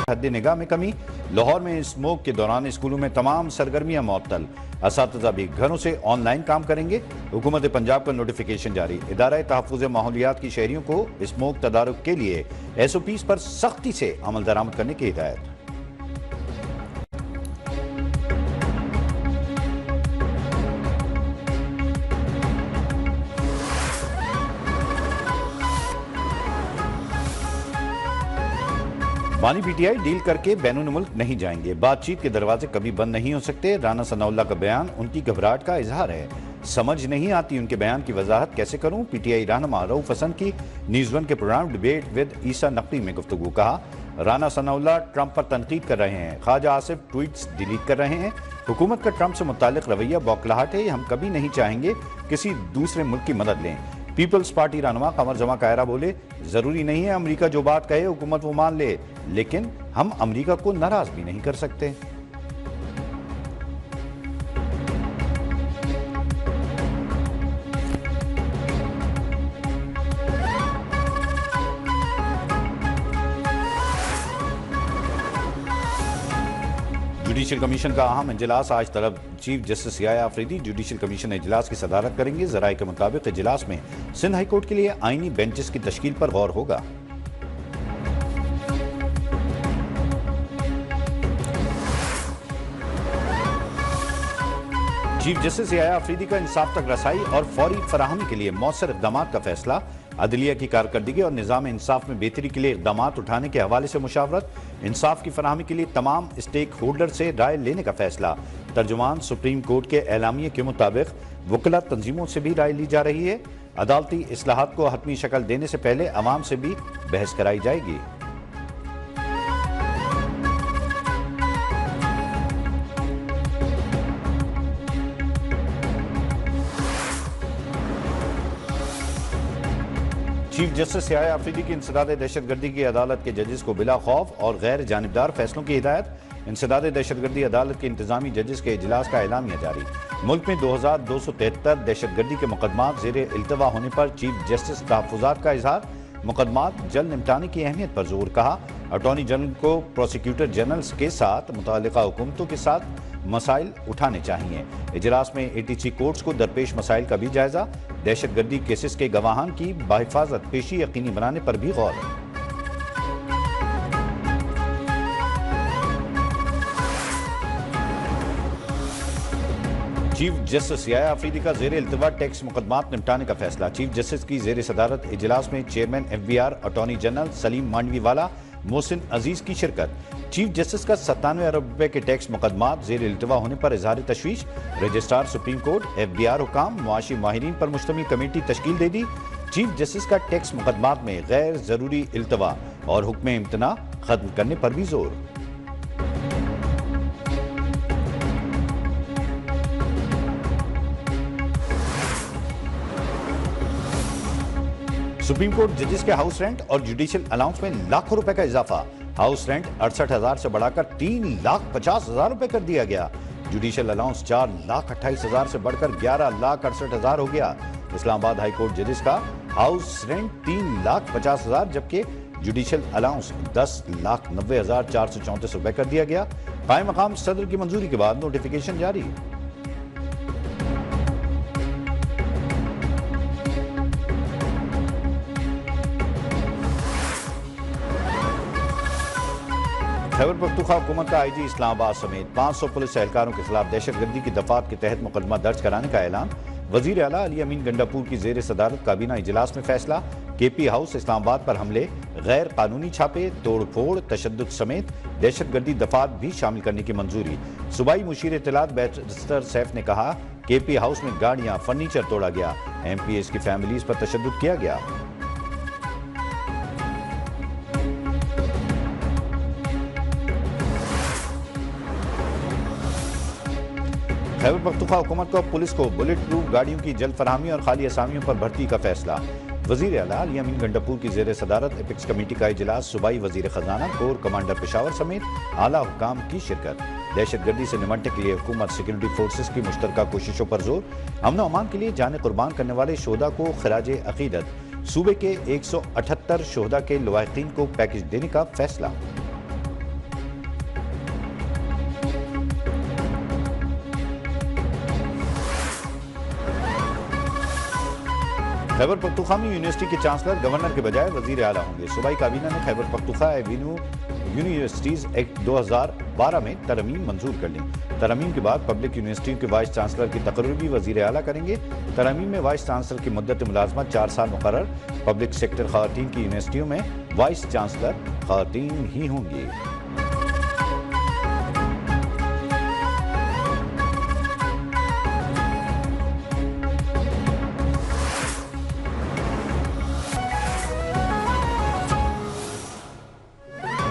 हद निगाह में कमी। लाहौर में स्मोक के दौरान स्कूलों में तमाम सरगर्मियां मुअत्तल। असातिज़ा भी घरों से ऑनलाइन काम करेंगे। हुकूमत पंजाब का नोटिफिकेशन जारी। इदारा तहफ़्फ़ुज़ माहौलियात की शहरियों को स्मोक तदारुक के लिए SOPs पर सख्ती से अमल दरामद करने की हिदायत। बानी PTI डील करके बैनुल मुल्क नहीं जाएंगे। बातचीत के दरवाजे कभी बंद नहीं हो सकते। राना सनाउल्लाह का बयान उनकी घबराहट का इजहार है। समझ नहीं आती उनके बयान की वजाहत कैसे करूं। PTI रहनुमा रऊफ हसन की न्यूज़ 1 के प्रोग्राम डिबेट विद ईसा नकवी में गुफ्तगू। कहा, राना सनाउल्लाह ट्रंप पर तनकीद कर रहे हैं। ख्वाजा आसिफ ट्वीट्स डिलीट कर रहे हैं। हुकूमत का ट्रंप से मुतालिक रवैया बौखलाहट है। हम कभी नहीं चाहेंगे किसी दूसरे मुल्क की मदद लें। पीपल्स पार्टी रहनुमा कमर जमा कायरा बोले, जरूरी नहीं है अमेरिका जो बात कहे हुकूमत वो मान ले, लेकिन हम अमेरिका को नाराज भी नहीं कर सकते। जुडिशल कमीशन का अहम इजलास आज तलब। Chief justice Yahya Afridi judicial commission इजलास की सदारत करेंगे। जराये के मुताबिक इजलास में सिंध हाई कोर्ट के लिए आईनी बेंचेस की तश्कील पर गौर होगा। चीफ जस्टिस याया अफरीदी का इंसाफ तक रसाई और फौरी फराहमी के लिए मौसर इक़दाम का फैसला। अदलिया की कारकर्दगी और निज़ाम इंसाफ में बेहतरी के लिए इक़दाम उठाने के हवाले से मुशावरत। इंसाफ की फराहमी के लिए तमाम स्टेक होल्डर से राय लेने का फैसला। तर्जुमान सुप्रीम कोर्ट के एलामिये के मुताबिक वकला तंजीमों से भी राय ली जा रही है। अदालती इस्लाहात को हतमी शक्ल देने से पहले अवाम से भी बहस कराई जाएगी। चीफ जस्टिस याया अफरीदी की इंसदाद दहशतगर्दी की अदालत के जजेस को बिला खौफ और गैर जानिबदार फैसलों की हिदायत। इंसदाद दहशतगर्दी अदालत के इंतजामी जजेस के इजलास का एलामिया जारी। मुल्क में 2273 दहशतगर्दी के मुकदमात ज़ेर इल्तवा होने पर चीफ जस्टिस तहफ़्फ़ुज़ात का इजहार। मुकदमात जल्द निपटाने की अहमियत पर जोर। कहा, अटॉर्नी जनरल को प्रोसिक्यूटर जनरल्स के साथ मुतालिका हुकूमतों के साथ मसाइल उठाने चाहिए। इजलास में ATC कोर्ट्स को दरपेश मसाइल का भी जायजा। दहशतगर्दी केसेस के गवाहान की बाहिफाजत पेशी यकीनी बनाने पर भी गौर। चीफ जस्टिस याया अफरीदी का ज़ेर इल्तवा टैक्स मुकदमात निपटाने का फैसला। चीफ जस्टिस की ज़ेर सदारत इजलास में chairman FBR, attorney general Saleem Mandviwala, Mohsin Aziz की शिरकत। चीफ जस्टिस का 97 अरब रुपए के टैक्स मुकदमात ज़ेर इल्तवा होने पर इजहार तशवीश। रजिस्ट्रार सुप्रीम कोर्ट, FBR हुकाम, मुआशी माहिरीन पर मुश्तमिल कमेटी तश्कील दे दी। चीफ जस्टिस का टैक्स मुकदमात में गैर जरूरी इल्तवा और हुक्म इम्तना खत्म करने पर भी जोर। सुप्रीम कोर्ट जजेस के हाउस रेंट और जुडिशियल अलाउंस में लाखों रुपए का इजाफा। हाउस रेंट 68,000 से बढ़ाकर 3,50,000 रुपए कर दिया गया। जुडिशियल अलाउंस 4,28,000 से बढ़कर 11,68,000 हो गया। इस्लामाबाद हाई कोर्ट जजेस का हाउस रेंट 3,50,000 जबकि जुडिशियल अलाउंस 10,90,434 रुपए कर दिया गया। कायम मकाम सदर की मंजूरी के बाद नोटिफिकेशन जारी। खैबर पख्तूनख्वा हुकूमत का IG इस्लामाबाद समेत 500 पुलिस एहलकारों के खिलाफ दहशतगर्दी की दफात के तहत मुकदमा दर्ज कराने का ऐलान। वजीर आला अली अमीन गंडापुर की जेर सदारत काबीना इजलास में फैसला। KP हाउस इस्लामाबाद पर हमले, गैर कानूनी छापे, तोड़ फोड़, तशद्दुद समेत दहशतगर्दी दफात भी शामिल करने की मंजूरी। सूबाई मुशीर इत्तलात बैरिस्टर सैफ ने कहा, KP हाउस में गाड़ियां, फर्नीचर तोड़ा गया। MPs की फैमिलीज पर तशद्दुद किया गया। खैबर पख्तूनख्वा हुकूमत को पुलिस को बुलेट प्रूफ गाड़ियों की जल्द फरहमी और खाली असामियों पर भर्ती का फैसला। वजीर आला अली अमीन गंडापुर की जेर सदारत एपिक्स कमेटी का इजलास। सूबाई वजीर खजाना, कोर कमांडर पेशावर समेत आला हुकाम की शिरकत। दहशतगर्दी से निपटने के लिए हुकूमत सिक्योरिटी फोर्सेस की मुश्तरका कोशिशों पर जोर। अमन अमान के लिए जाने कुर्बान करने वाले शोहदा को खराज अकीदत। सूबे के 178 शोहदा के लवाहिकीन को पैकेज देने का फैसला। खैबर पख्तूनख्वा यूनिवर्सिटी के चांसलर गवर्नर के बजाय वजीर आला होंगे। सूबाई काबीना ने खैबर पख्तूनख्वा यूनिवर्सिटीज एक्ट 2012 में तरमीम मंजूर कर ली। तरमीम के बाद पब्लिक यूनिवर्सिटियों के वाइस चांसलर की तकर्री भी वजीर आला करेंगे। तरमीम में वाइस चांसलर की मुद्दत मुलाजमत 4 साल मुकर्रर। पब्लिक सेक्टर खवातीन की यूनिवर्सिटियों में वाइस चांसलर खवातीन ही होंगी।